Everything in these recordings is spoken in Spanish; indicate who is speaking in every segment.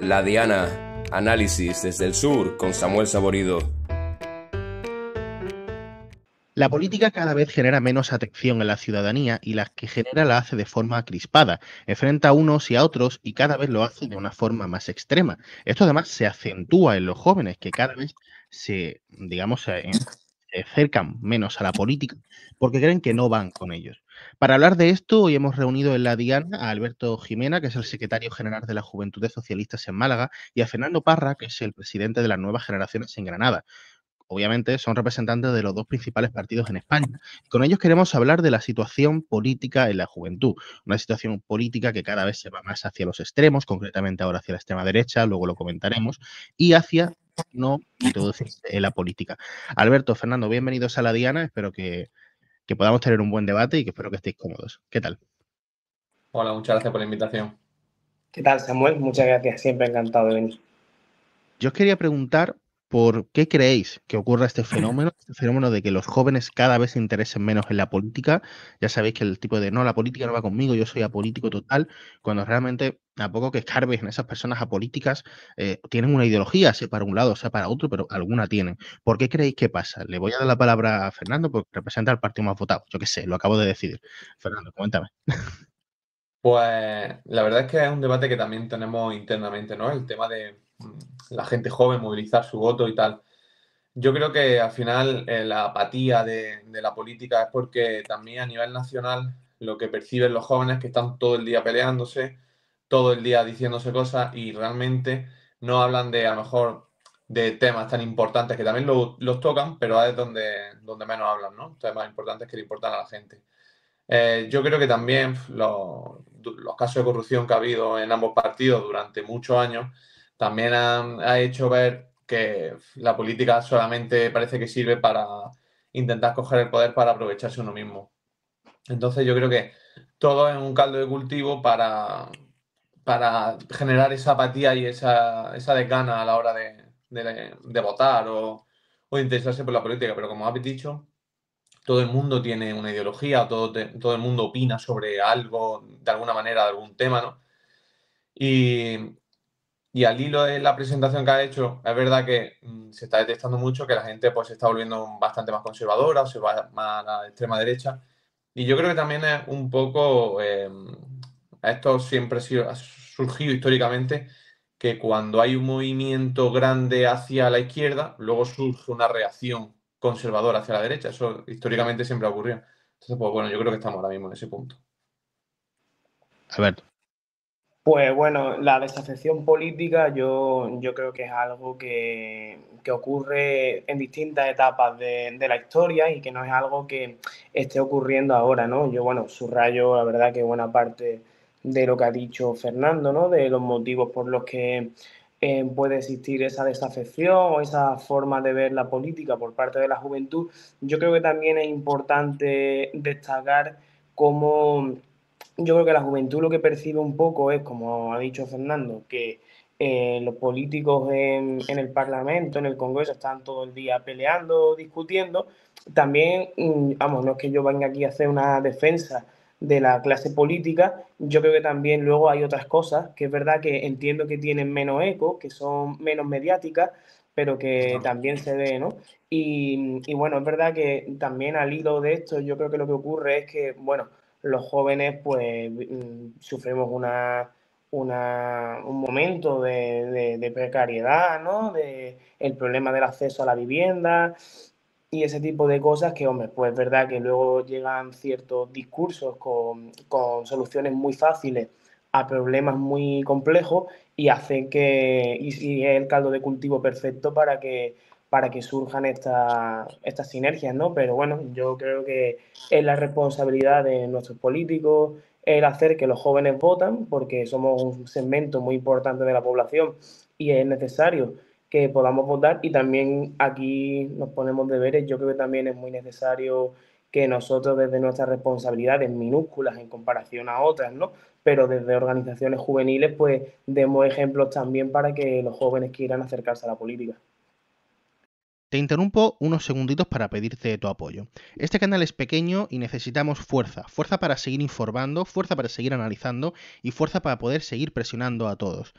Speaker 1: La Diana, análisis desde el sur con Samuel Saborido.
Speaker 2: La política cada vez genera menos atención en la ciudadanía y las que genera la hace de forma crispada, enfrenta a unos y a otros y cada vez lo hace de una forma más extrema. Esto además se acentúa en los jóvenes que cada vez se acercan menos a la política porque creen que no van con ellos. Para hablar de esto, hoy hemos reunido en la Diana a Alberto Jimena, que es el secretario general de las Juventudes Socialistas en Málaga, y a Fernando Parra, que es el presidente de las Nuevas Generaciones en Granada. Obviamente son representantes de los dos principales partidos en España. Con ellos queremos hablar de la situación política en la juventud, una situación política que cada vez se va más hacia los extremos, concretamente ahora hacia la extrema derecha, luego lo comentaremos, y hacia no introducirse en la política. Alberto, Fernando, bienvenidos a la Diana, espero que podamos tener un buen debate y que espero que estéis cómodos. ¿Qué tal?
Speaker 3: Hola, muchas gracias por la invitación.
Speaker 4: ¿Qué tal, Samuel? Muchas gracias, siempre encantado de venir.
Speaker 2: Yo os quería preguntar por qué creéis que ocurra este fenómeno de que los jóvenes cada vez se interesen menos en la política. Ya sabéis que el tipo de no, la política no va conmigo, yo soy apolítico total, cuando realmente a poco que escarbes en esas personas apolíticas, tienen una ideología, sea para un lado, sea para otro, pero alguna tienen. ¿Por qué creéis que pasa? Le voy a dar la palabra a Fernando porque representa al partido más votado. Yo qué sé, lo acabo de decidir. Fernando, coméntame.
Speaker 3: Pues la verdad es que es un debate que también tenemos internamente, ¿no? El tema de la gente joven, movilizar su voto y tal. Yo creo que al final la apatía de la política es porque también a nivel nacional lo que perciben los jóvenes es que están todo el día peleándose, todo el día diciéndose cosas y realmente no hablan de, a lo mejor, de temas tan importantes que también los tocan, pero es donde menos hablan, ¿no? Temas importantes que le importan a la gente. Yo creo que también los casos de corrupción que ha habido en ambos partidos durante muchos años también ha hecho ver que la política solamente parece que sirve para intentar coger el poder para aprovecharse uno mismo. Entonces yo creo que todo es un caldo de cultivo para generar esa apatía y esa desgana a la hora de votar o interesarse por la política. Pero como habéis dicho, todo el mundo tiene una ideología, todo el mundo opina sobre algo, de alguna manera, de algún tema, ¿no? Y al hilo de la presentación que ha hecho, es verdad que se está detectando mucho que la gente pues, se está volviendo bastante más conservadora o se va más a la extrema derecha. Y yo creo que también es un poco, esto siempre ha surgido históricamente, que cuando hay un movimiento grande hacia la izquierda, luego surge una reacción conservadora hacia la derecha. Eso históricamente siempre ha ocurrido. Entonces, pues bueno, yo creo que estamos ahora mismo en ese punto.
Speaker 2: Alberto.
Speaker 4: Pues bueno, la desafección política yo creo que es algo que ocurre en distintas etapas de la historia y que no es algo que esté ocurriendo ahora, ¿no? Yo, bueno, subrayo la verdad que buena parte de lo que ha dicho Fernando, ¿no? De los motivos por los que puede existir esa desafección o esa forma de ver la política por parte de la juventud. Yo creo que también es importante destacar cómo yo creo que la juventud lo que percibe un poco es, como ha dicho Fernando, que los políticos en el Parlamento, en el Congreso, están todo el día peleando, discutiendo. También, vamos, no es que yo venga aquí a hacer una defensa de la clase política, yo creo que también luego hay otras cosas que es verdad que entiendo que tienen menos eco, que son menos mediáticas, pero que también se ve, ¿no? Y bueno, es verdad que también al hilo de esto, yo creo que lo que ocurre es que, bueno, los jóvenes pues sufrimos un momento de precariedad, ¿no? De el problema del acceso a la vivienda y ese tipo de cosas que, hombre, pues es verdad que luego llegan ciertos discursos con soluciones muy fáciles a problemas muy complejos y hacen y es el caldo de cultivo perfecto para que surjan estas sinergias, ¿no? Pero bueno, yo creo que es la responsabilidad de nuestros políticos el hacer que los jóvenes votan, porque somos un segmento muy importante de la población y es necesario que podamos votar. Y también aquí nos ponemos deberes. Yo creo que también es muy necesario que nosotros desde nuestras responsabilidades minúsculas en comparación a otras, ¿no? Pero desde organizaciones juveniles, pues demos ejemplos también para que los jóvenes quieran acercarse a la política.
Speaker 2: Te interrumpo unos segunditos para pedirte tu apoyo. Este canal es pequeño y necesitamos fuerza. Fuerza para seguir informando, fuerza para seguir analizando y fuerza para poder seguir presionando a todos.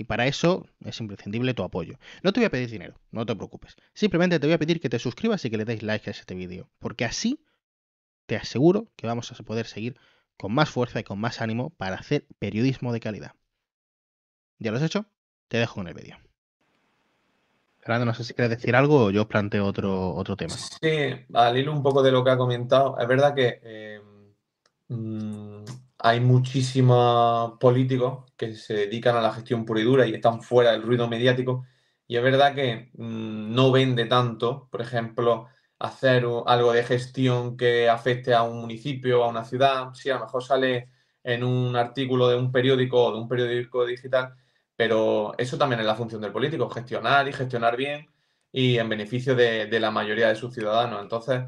Speaker 2: Y para eso es imprescindible tu apoyo. No te voy a pedir dinero, no te preocupes. Simplemente te voy a pedir que te suscribas y que le deis like a este vídeo, porque así te aseguro que vamos a poder seguir con más fuerza y con más ánimo para hacer periodismo de calidad. ¿Ya lo has hecho? Te dejo con el vídeo. Fernando, no sé si quieres decir algo o yo os planteo otro tema.
Speaker 3: Sí, al hilo un poco de lo que ha comentado, es verdad que hay muchísimos políticos que se dedican a la gestión pura y dura y están fuera del ruido mediático. Y es verdad que no vende tanto, por ejemplo, hacer algo de gestión que afecte a un municipio o a una ciudad. Sí, a lo mejor sale en un artículo de un periódico o de un periódico digital, pero eso también es la función del político, gestionar y gestionar bien y en beneficio de la mayoría de sus ciudadanos. Entonces,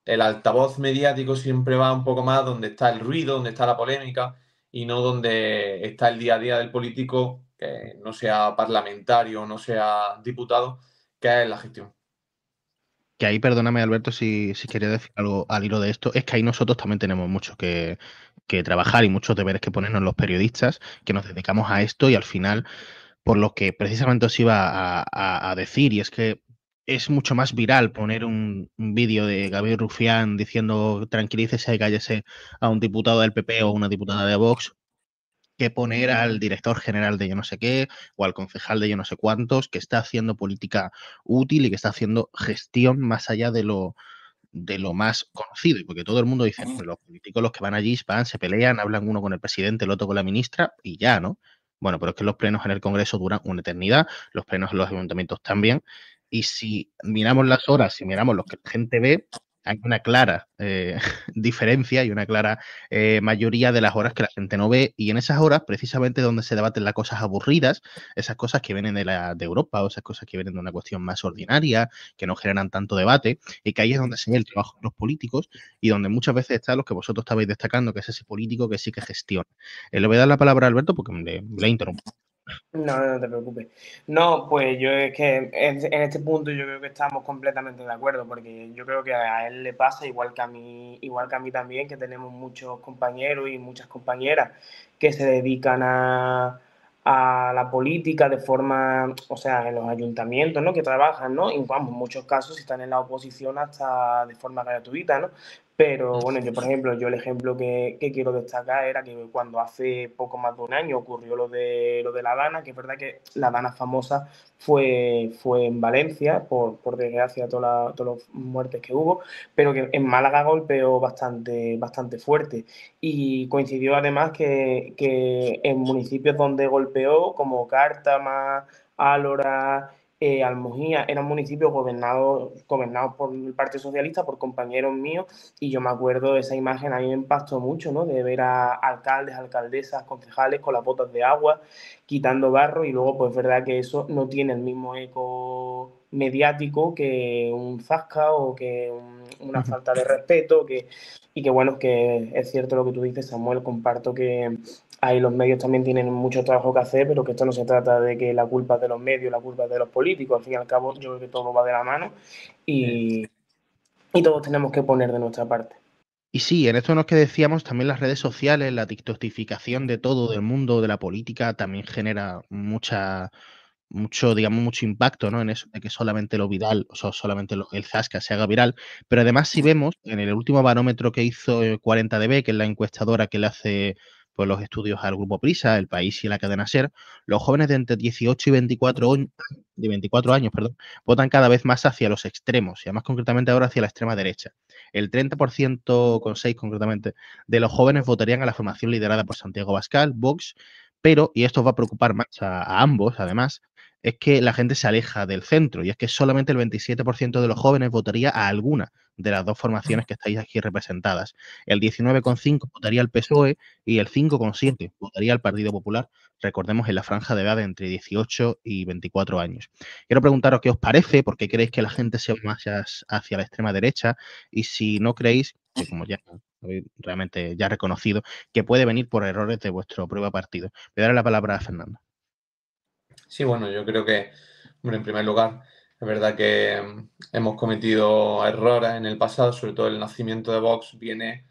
Speaker 3: el altavoz mediático siempre va un poco más donde está el ruido, donde está la polémica y no donde está el día a día del político, que no sea parlamentario, no sea diputado, que es la gestión.
Speaker 2: Que ahí, perdóname, Alberto, si quería decir algo al hilo de esto, es que ahí nosotros también tenemos mucho que trabajar y muchos deberes que ponernos los periodistas que nos dedicamos a esto y al final, por lo que precisamente os iba a decir, y es que es mucho más viral poner un vídeo de Gabriel Rufián diciendo tranquilícese y cállese a un diputado del PP o una diputada de Vox, que poner al director general de yo no sé qué o al concejal de yo no sé cuántos que está haciendo política útil y que está haciendo gestión más allá de lo más conocido, y porque todo el mundo dice, "No, los políticos los que van allí van, se pelean, hablan uno con el presidente, el otro con la ministra y ya, ¿no?". Bueno, pero es que los plenos en el Congreso duran una eternidad, los plenos en los ayuntamientos también, y si miramos las horas, si miramos lo que la gente ve, hay una clara diferencia y una clara mayoría de las horas que la gente no ve, y en esas horas precisamente donde se debaten las cosas aburridas, esas cosas que vienen de Europa o esas cosas que vienen de una cuestión más ordinaria, que no generan tanto debate, y que ahí es donde se ve el trabajo de los políticos y donde muchas veces está lo que vosotros estabais destacando, que es ese político que sí que gestiona. Le voy a dar la palabra a Alberto porque le interrumpo.
Speaker 4: No te preocupes. No, pues yo es que en este punto yo creo que estamos completamente de acuerdo, porque yo creo que a él le pasa igual que a mí también, que tenemos muchos compañeros y muchas compañeras que se dedican a la política de forma, o sea, en los ayuntamientos, ¿no? Que trabajan, ¿no? Y vamos, en muchos casos están en la oposición hasta de forma gratuita, ¿no? Pero bueno, yo por ejemplo, yo el ejemplo que quiero destacar era que cuando hace poco más de un año ocurrió lo de la Dana, que es verdad que la Dana famosa fue en Valencia, por desgracia, todas las muertes que hubo, pero que en Málaga golpeó bastante fuerte. Y coincidió además que en municipios donde golpeó, como Cártama, Álora, Almojía, eran municipios gobernados por el Partido Socialista, por compañeros míos, y yo me acuerdo de esa imagen, a mí me impactó mucho, ¿no? De ver a alcaldes, alcaldesas, concejales con las botas de agua, quitando barro, y luego pues es verdad que eso no tiene el mismo eco mediático que un zasca o que una falta de respeto, y que bueno, que es cierto lo que tú dices, Samuel, comparto que ahí los medios también tienen mucho trabajo que hacer, pero que esto no se trata de que la culpa es de los medios, la culpa es de los políticos. Al fin y al cabo, yo creo que todo va de la mano y todos tenemos que poner de nuestra parte.
Speaker 2: Y sí, en esto nos que decíamos, también las redes sociales, la tiktokificación de todo, del mundo, de la política, también genera mucho impacto, ¿no? En eso de que solamente lo viral, o sea, solamente el zasca se haga viral. Pero además, si vemos en el último barómetro que hizo 40DB, que es la encuestadora que le hace pues, los estudios al Grupo Prisa, El País y la cadena SER, los jóvenes de entre 18 y 24 años, votan cada vez más hacia los extremos, y además concretamente ahora hacia la extrema derecha. El 30,6% concretamente de los jóvenes votarían a la formación liderada por Santiago Abascal, Vox, pero, y esto va a preocupar más a ambos, además, es que la gente se aleja del centro, y es que solamente el 27% de los jóvenes votaría a alguna de las dos formaciones que estáis aquí representadas. El 19,5% votaría al PSOE y el 5,7% votaría al Partido Popular, recordemos en la franja de edad de entre 18 y 24 años. Quiero preguntaros qué os parece, por qué creéis que la gente se va más hacia la extrema derecha, y si no creéis, que como ya habéis realmente ya reconocido, que puede venir por errores de vuestro propio partido. Le daré la palabra a Fernando.
Speaker 3: Sí, bueno, yo creo que, bueno, en primer lugar, es verdad que hemos cometido errores en el pasado, sobre todo el nacimiento de Vox viene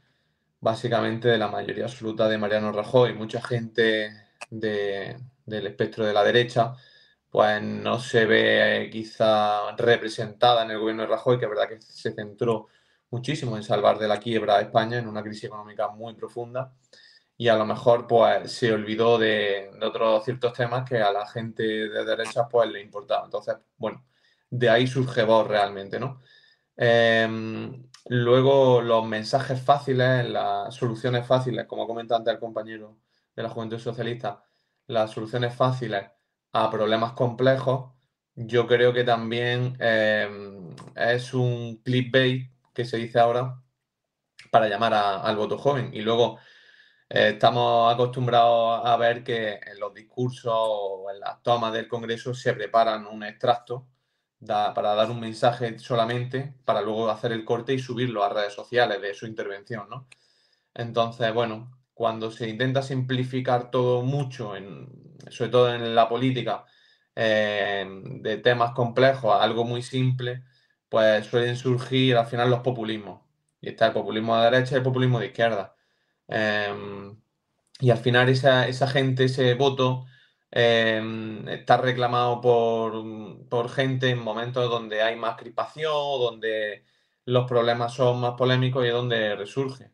Speaker 3: básicamente de la mayoría absoluta de Mariano Rajoy. Mucha gente del espectro de la derecha, pues no se ve quizá representada en el gobierno de Rajoy, que es verdad que se centró muchísimo en salvar de la quiebra a España en una crisis económica muy profunda, y a lo mejor pues se olvidó de otros ciertos temas que a la gente de derecha pues le importaba. Entonces, bueno, de ahí surge Vox realmente, ¿no? Luego los mensajes fáciles, las soluciones fáciles, como comenta antes el compañero de la Juventud Socialista, las soluciones fáciles a problemas complejos, yo creo que también es un clickbait que se dice ahora para llamar al voto joven. Y luego estamos acostumbrados a ver que en los discursos o en las tomas del Congreso se preparan un extracto para dar un mensaje solamente, para luego hacer el corte y subirlo a redes sociales de su intervención, ¿no? Entonces, bueno, cuando se intenta simplificar todo mucho, sobre todo en la política, de temas complejos a algo muy simple, pues suelen surgir al final los populismos. Y está el populismo de derecha y el populismo de izquierda. Y al final esa gente, ese voto, está reclamado por gente en momentos donde hay más crispación, donde los problemas son más polémicos y es donde resurge.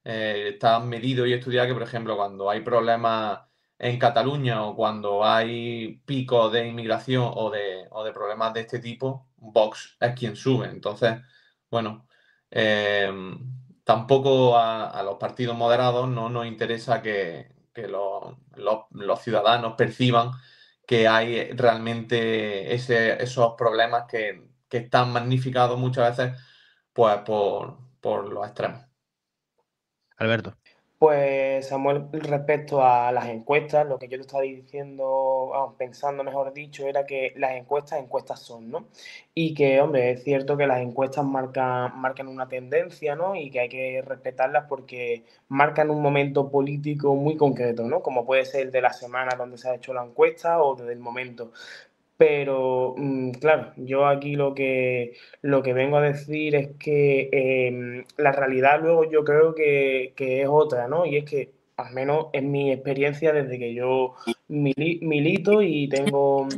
Speaker 3: Está medido y estudiado que, por ejemplo, cuando hay problemas en Cataluña o cuando hay picos de inmigración o de problemas de este tipo, Vox es quien sube. Entonces, bueno, tampoco a los partidos moderados no nos interesa que los ciudadanos perciban que hay realmente esos problemas que están magnificados muchas veces pues, por los extremos.
Speaker 2: Alberto.
Speaker 4: Pues Samuel, respecto a las encuestas, lo que yo te estaba diciendo, pensando mejor dicho, era que las encuestas son, ¿no? Y que, hombre, es cierto que las encuestas marcan una tendencia, ¿no? Y que hay que respetarlas porque marcan un momento político muy concreto, ¿no? Como puede ser el de la semana donde se ha hecho la encuesta o desde el momento. Pero, claro, yo aquí lo que vengo a decir es que la realidad luego yo creo que es otra, ¿no? Y es que, al menos en mi experiencia, desde que yo milito y tengo,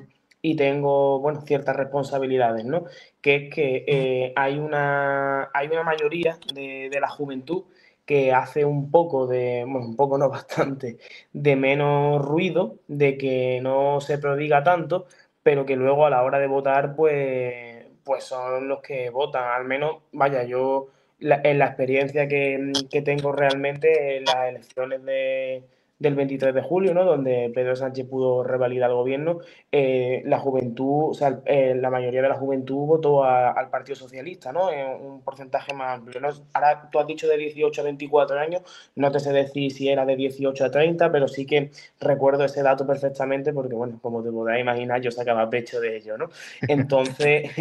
Speaker 4: bueno, ciertas responsabilidades, ¿no? Que es que hay una mayoría de la juventud que hace un poco bueno, un poco no bastante, de menos ruido, de que no se prodiga tanto, pero que luego a la hora de votar, pues son los que votan. Al menos, vaya, yo en la experiencia que tengo realmente en las elecciones del 23 de julio, ¿no? Donde Pedro Sánchez pudo revalidar el gobierno, la juventud, o sea, la mayoría de la juventud votó al Partido Socialista, ¿no? En un porcentaje más amplio, ¿no? Ahora tú has dicho de 18 a 24 años, no te sé decir si era de 18 a 30, pero sí que recuerdo ese dato perfectamente porque, bueno, como te podrás imaginar, yo sacaba pecho de ello, ¿no? Entonces,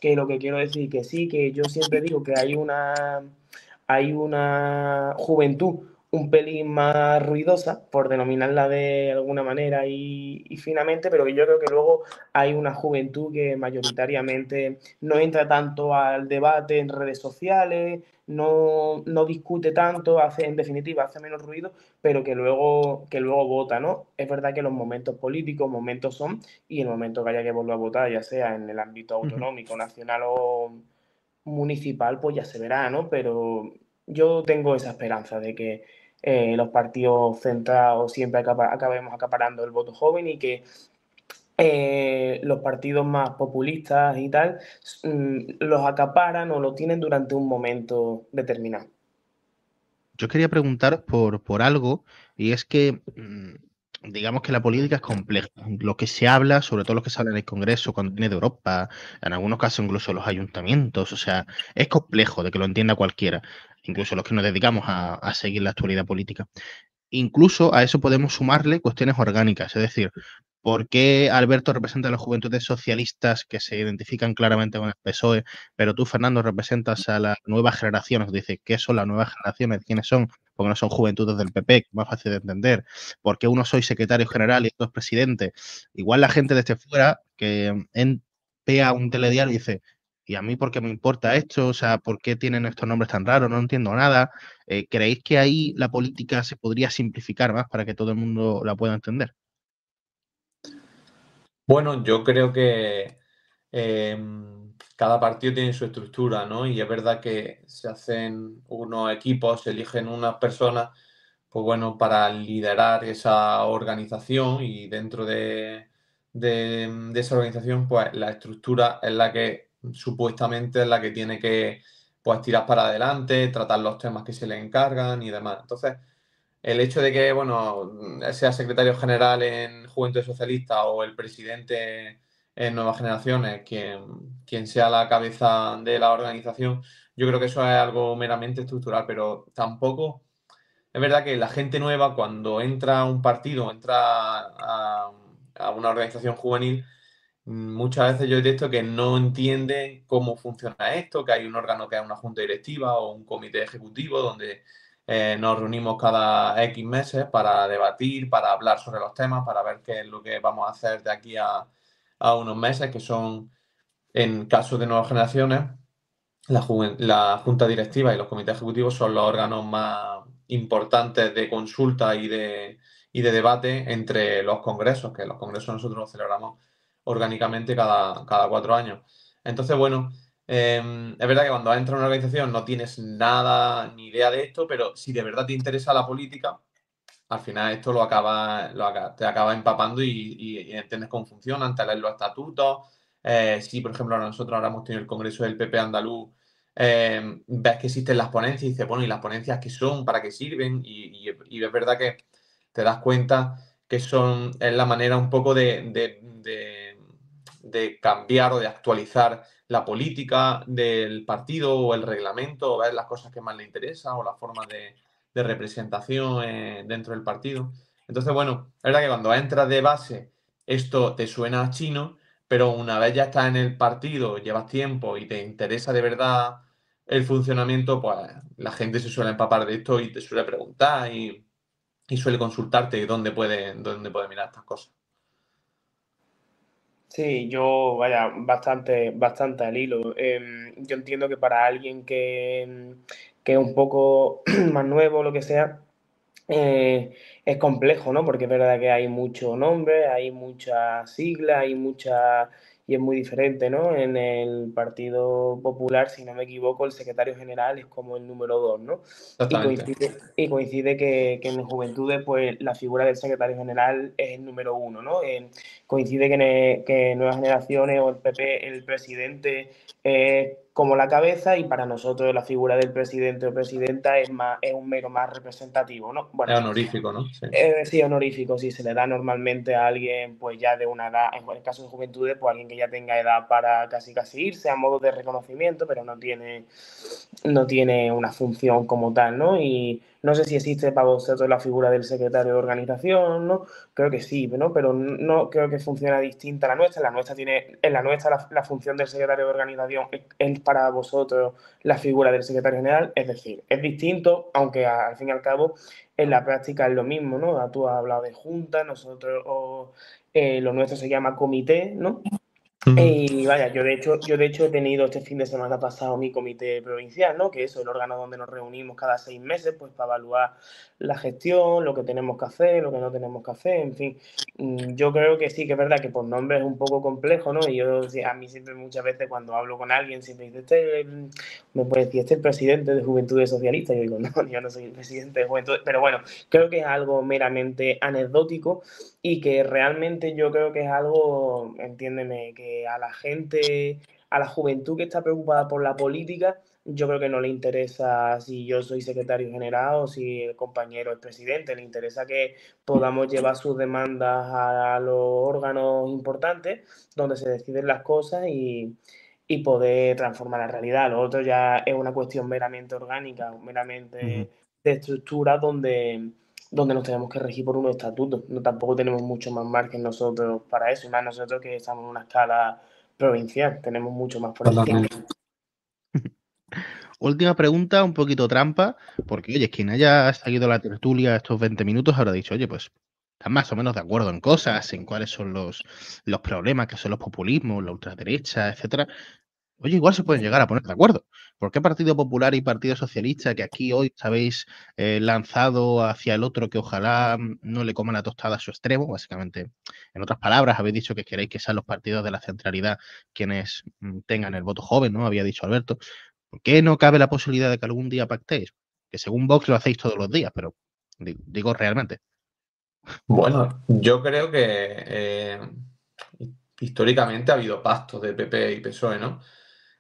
Speaker 4: que lo que quiero decir que sí, que yo siempre digo que hay una juventud un pelín más ruidosa, por denominarla de alguna manera y finamente, pero que yo creo que luego hay una juventud que mayoritariamente no entra tanto al debate en redes sociales, no discute tanto, en definitiva, hace menos ruido, pero que luego vota, ¿no? Es verdad que los momentos políticos, momentos son, y el momento que haya que volver a votar, ya sea en el ámbito autonómico, nacional o municipal, pues ya se verá, ¿no? Pero yo tengo esa esperanza de que los partidos centrados siempre acabemos acaparando el voto joven y que los partidos más populistas y tal los acaparan o lo tienen durante un momento determinado.
Speaker 2: Yo quería preguntar por algo, y es que digamos que la política es compleja. Lo que se habla, sobre todo lo que se habla en el Congreso, cuando viene de Europa, en algunos casos incluso los ayuntamientos, o sea, es complejo de que lo entienda cualquiera, incluso los que nos dedicamos a seguir la actualidad política. Incluso a eso podemos sumarle cuestiones orgánicas, es decir, ¿por qué Alberto representa a las juventudes socialistas que se identifican claramente con el PSOE, pero tú, Fernando, representas a las nuevas generaciones? Dice, ¿qué son las nuevas generaciones? ¿Quiénes son? Porque no son juventudes del PP, que es más fácil de entender. ¿Por qué uno soy secretario general y otro es presidente? Igual la gente desde fuera que vea un telediario y dice, ¿Y a mí por qué me importa esto? O sea, ¿por qué tienen estos nombres tan raros? No entiendo nada. ¿Creéis que ahí la política se podría simplificar más para que todo el mundo la pueda entender?
Speaker 3: Bueno, yo creo que cada partido tiene su estructura, ¿no? Y es verdad que se hacen unos equipos, se eligen unas personas, pues bueno, para liderar esa organización y dentro de esa organización, pues la estructura es la que supuestamente es la que tiene que, pues, tirar para adelante, tratar los temas que se le encargan y demás. Entonces, el hecho de que, bueno, sea secretario general en Juventud Socialista o el presidente en Nuevas Generaciones, quien sea la cabeza de la organización, yo creo que eso es algo meramente estructural, pero tampoco es verdad que la gente nueva, cuando entra a un partido, entra a una organización juvenil, muchas veces yo detecto que no entienden cómo funciona esto, que hay un órgano que es una junta directiva o un comité ejecutivo donde nos reunimos cada X meses para debatir, para hablar sobre los temas, para ver qué es lo que vamos a hacer de aquí a unos meses, que son, en caso de Nuevas Generaciones, la junta directiva y los comités ejecutivos son los órganos más importantes de consulta y de debate entre los congresos, que los congresos nosotros los celebramos orgánicamente cada 4 años. Entonces, bueno, es verdad que cuando entras en una organización no tienes nada ni idea de esto, pero si de verdad te interesa la política, al final esto te acaba empapando y entiendes cómo funcionan, te lees los estatutos. Si, por ejemplo, nosotros ahora hemos tenido el Congreso del PP andaluz, ves que existen las ponencias y dices, bueno, ¿y las ponencias qué son? ¿Para qué sirven? Y es verdad que te das cuenta que es la manera un poco de cambiar o de actualizar la política del partido o el reglamento, o ver las cosas que más le interesan o las formas de representación dentro del partido. Entonces, bueno, es verdad que cuando entras de base esto te suena chino, pero una vez ya estás en el partido, llevas tiempo y te interesa de verdad el funcionamiento, pues la gente se suele empapar de esto y te suele preguntar y suele consultarte dónde puede mirar estas cosas.
Speaker 4: Sí, yo, vaya, bastante al hilo. Yo entiendo que para alguien que es un poco más nuevo o lo que sea, es complejo, ¿no? Porque es verdad que hay muchos nombres, hay muchas siglas, y es muy diferente, ¿no? En el Partido Popular, si no me equivoco, el secretario general es como el número 2, ¿no? Y
Speaker 3: Exactamente.
Speaker 4: coincide que en Juventudes, pues la figura del secretario general es el número 1, ¿no? Coincide que en Nuevas Generaciones o el PP, el presidente es como la cabeza, y para nosotros la figura del presidente o presidenta es un mero más representativo, ¿no? Bueno,
Speaker 3: Es honorífico, ¿no? Sí.
Speaker 4: sí, honorífico, sí, se le da normalmente a alguien pues ya de una edad, en el caso de Juventudes, pues alguien que ya tenga edad para casi irse a modo de reconocimiento, pero no tiene una función como tal, ¿no? Y no sé si existe para vosotros la figura del secretario de organización, ¿no? Creo que sí, ¿no? Pero no creo que funciona distinta a la nuestra. La función del secretario de organización es para vosotros la figura del secretario general, es decir, es distinto, aunque al fin y al cabo en la práctica es lo mismo, ¿no? Tú has hablado de junta, lo nuestro se llama comité, ¿no? Y vaya, yo de hecho he tenido este fin de semana pasado mi comité provincial, ¿no? Que es el órgano donde nos reunimos cada 6 meses, pues para evaluar la gestión, lo que tenemos que hacer, lo que no tenemos que hacer, en fin. Yo creo que sí, que es verdad que por nombre es un poco complejo, ¿no? Y a mí siempre, muchas veces cuando hablo con alguien, siempre dice, me puede decir, este es el presidente de Juventudes Socialistas. Yo digo, no, yo no soy el presidente de Juventudes, pero bueno, creo que es algo meramente anecdótico y que realmente yo creo que es algo, entiéndeme, que a la gente, a la juventud que está preocupada por la política, yo creo que no le interesa si yo soy secretario general o si el compañero es presidente. Le interesa que podamos llevar sus demandas a los órganos importantes donde se deciden las cosas y poder transformar la realidad. Lo otro ya es una cuestión meramente orgánica, meramente de estructura, donde nos tenemos que regir por unos estatutos. No, tampoco tenemos mucho más margen nosotros para eso, y más nosotros que estamos en una escala provincial, tenemos mucho más por encima.
Speaker 2: Última pregunta, un poquito trampa, porque oye, quien haya seguido la tertulia estos 20 minutos habrá dicho, oye, pues están más o menos de acuerdo en cosas, en cuáles son los problemas, que son los populismos, la ultraderecha, etcétera. Oye, igual se pueden llegar a poner de acuerdo. ¿Por qué Partido Popular y Partido Socialista, que aquí hoy habéis lanzado hacia el otro que ojalá no le coman la tostada a su extremo? Básicamente, en otras palabras, habéis dicho que queréis que sean los partidos de la centralidad quienes tengan el voto joven, ¿no? Había dicho Alberto. ¿Por qué no cabe la posibilidad de que algún día pactéis? Que según Vox lo hacéis todos los días, pero digo realmente.
Speaker 3: Bueno, yo creo que históricamente ha habido pactos de PP y PSOE, ¿no?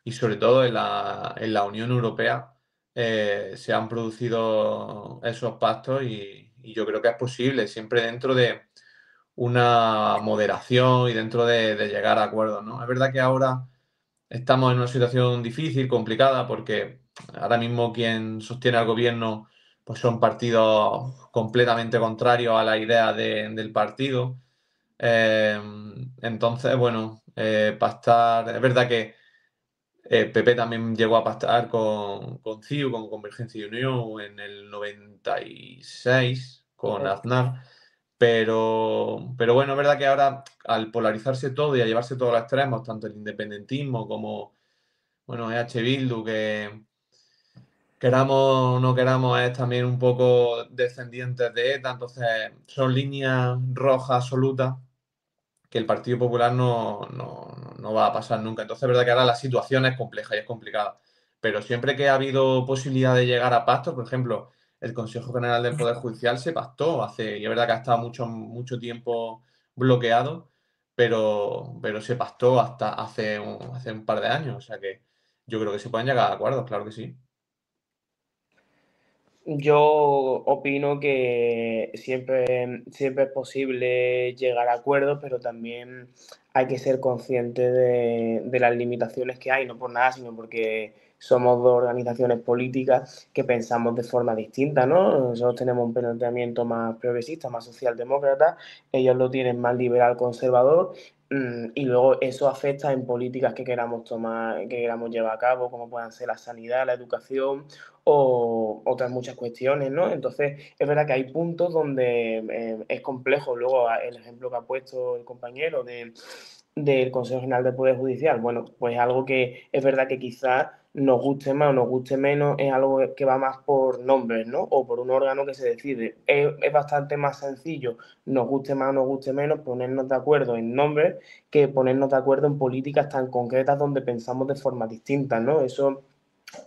Speaker 3: Y sobre todo en la Unión Europea se han producido esos pactos y yo creo que es posible, siempre dentro de una moderación y dentro de llegar a acuerdos, ¿no? Es verdad que ahora estamos en una situación difícil, complicada, porque ahora mismo quien sostiene al gobierno pues son partidos completamente contrarios a la idea del partido. Eh, entonces, bueno, pactar. Es verdad que PP también llegó a pactar con CiU, con Convergencia y Unión, en el 96, con Aznar. Pero bueno, es verdad que ahora, al polarizarse todo y a llevarse todos los extremos, tanto el independentismo como, bueno, EH Bildu, que queramos o no queramos, es también un poco descendientes de ETA, entonces son líneas rojas absolutas que el Partido Popular no va a pasar nunca. Entonces es verdad que ahora la situación es compleja y es complicada. Pero siempre que ha habido posibilidad de llegar a pactos, por ejemplo, el Consejo General del Poder Judicial se pactó y es verdad que ha estado mucho tiempo bloqueado, pero se pactó hasta hace un par de años. O sea que yo creo que se pueden llegar a acuerdos, claro que sí.
Speaker 4: Yo opino que siempre es posible llegar a acuerdos, pero también hay que ser consciente de las limitaciones que hay, no por nada, sino porque somos dos organizaciones políticas que pensamos de forma distinta, ¿no? Nosotros tenemos un planteamiento más progresista, más socialdemócrata, ellos lo tienen más liberal conservador, y luego eso afecta en políticas que queramos tomar, que queramos llevar a cabo, como puedan ser la sanidad, la educación o otras muchas cuestiones, ¿no? Entonces, es verdad que hay puntos donde es complejo. Luego, el ejemplo que ha puesto el compañero del Consejo General del Poder Judicial, bueno, pues algo que es verdad que quizás nos guste más o nos guste menos, es algo que va más por nombres, ¿no? O por un órgano que se decide. Es bastante más sencillo, nos guste más o nos guste menos, ponernos de acuerdo en nombres que ponernos de acuerdo en políticas tan concretas donde pensamos de forma distinta, ¿no? Eso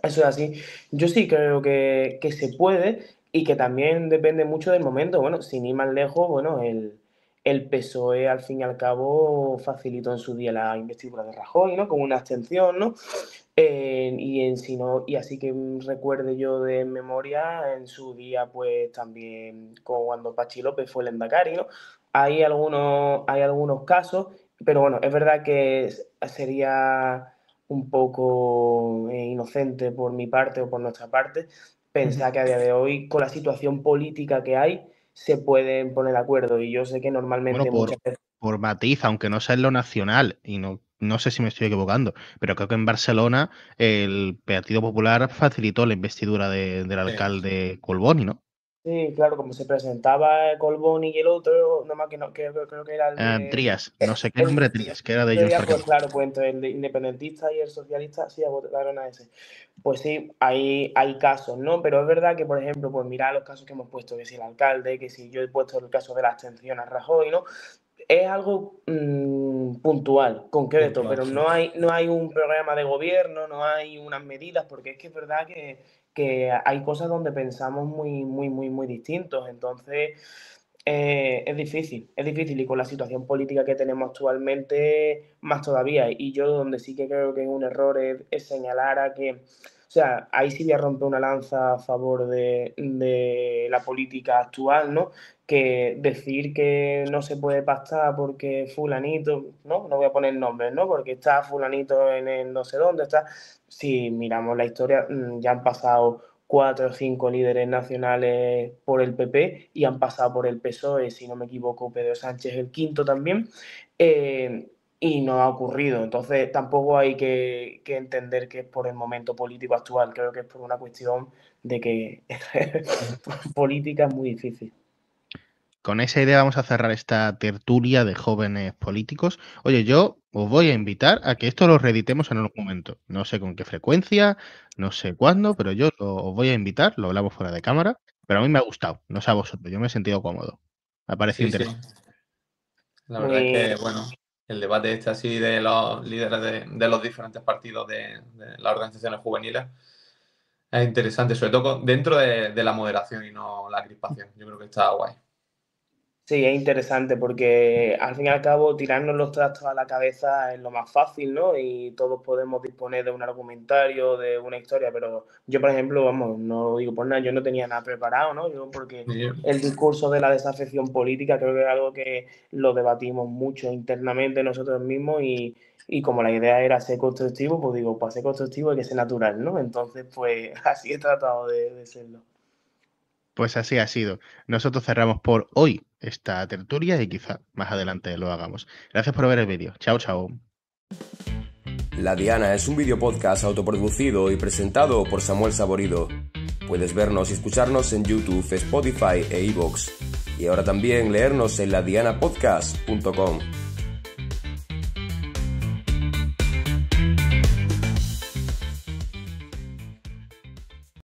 Speaker 4: es así. Yo sí creo que se puede y que también depende mucho del momento. Bueno, sin ir más lejos, bueno, el PSOE al fin y al cabo facilitó en su día la investidura de Rajoy, ¿no? Con una abstención, ¿no? Y así que recuerde yo de memoria, en su día, pues también cuando Pachi López fue el Endacari, ¿no? Hay algunos casos, pero bueno, es verdad que sería un poco inocente por mi parte o por nuestra parte pensar que a día de hoy, con la situación política que hay, se pueden poner de acuerdo. Y yo sé que
Speaker 2: Bueno,
Speaker 4: normalmente muchas veces.
Speaker 2: por matiz, aunque no sea en lo nacional, y no sé si me estoy equivocando, pero creo que en Barcelona el Partido Popular facilitó la investidura del alcalde Colboni, ¿no?
Speaker 4: Sí, claro, como se presentaba Colbón y el otro, nada más que no, creo que era el de.
Speaker 2: Trías, no sé qué
Speaker 4: El,
Speaker 2: nombre Trías, que era de Junts
Speaker 4: ya,
Speaker 2: per
Speaker 4: pues
Speaker 2: Catalunya.
Speaker 4: claro, pues entre el independentista y el socialista sí votaron a ese. Pues sí, hay casos, ¿no? Pero es verdad que, por ejemplo, pues mira los casos que hemos puesto, que si el alcalde, que si yo he puesto el caso de la abstención a Rajoy, ¿no? Es algo puntual, concreto,
Speaker 3: Puntual,
Speaker 4: pero
Speaker 3: sí.
Speaker 4: no hay un programa de gobierno, no hay unas medidas, porque es que es verdad que hay cosas donde pensamos muy, muy, muy, muy distintos. Entonces, es difícil y con la situación política que tenemos actualmente, más todavía. Y yo donde sí que creo que es un error es señalar a que, o sea, ahí sí voy a romper una lanza a favor de la política actual, ¿no? Que decir que no se puede pactar porque fulanito, no voy a poner nombres, ¿no? Porque está fulanito en el no sé dónde está. Si miramos la historia, ya han pasado 4 o 5 líderes nacionales por el PP y han pasado por el PSOE, si no me equivoco, Pedro Sánchez el quinto también, y no ha ocurrido. Entonces tampoco hay que entender que es por el momento político actual, creo que es por una cuestión de que política es muy difícil.
Speaker 2: con esa idea vamos a cerrar esta tertulia de jóvenes políticos. Oye, yo os voy a invitar a que esto lo reeditemos en algún momento. No sé con qué frecuencia, no sé cuándo, pero yo os voy a invitar, lo hablamos fuera de cámara, pero a mí me ha gustado, no sé a vosotros, yo me he sentido cómodo. Me ha parecido
Speaker 3: Sí, sí.
Speaker 2: interesante.
Speaker 3: La verdad es que, bueno, el debate este así de los líderes de los diferentes partidos de las organizaciones juveniles es interesante, sobre todo dentro de la moderación y no la crispación. Yo creo que está guay.
Speaker 4: Sí, es interesante porque al fin y al cabo tirarnos los trastos a la cabeza es lo más fácil, ¿no? Y todos podemos disponer de un argumentario, de una historia, pero yo, por ejemplo, vamos, no lo digo por nada, yo no tenía nada preparado, ¿no? Yo porque el discurso de la desafección política creo que es algo que lo debatimos mucho internamente nosotros mismos y como la idea era ser constructivo, pues digo, para ser constructivo hay que ser natural, ¿no? Entonces, pues así he tratado de serlo.
Speaker 2: Pues así ha sido. Nosotros cerramos por hoy esta tertulia y quizá más adelante lo hagamos. Gracias por ver el vídeo. Chao, chao.
Speaker 1: La Diana es un video podcast autoproducido y presentado por Samuel Saborido. Puedes vernos y escucharnos en YouTube, Spotify e iVoox. Y ahora también leernos en ladianapodcast.com.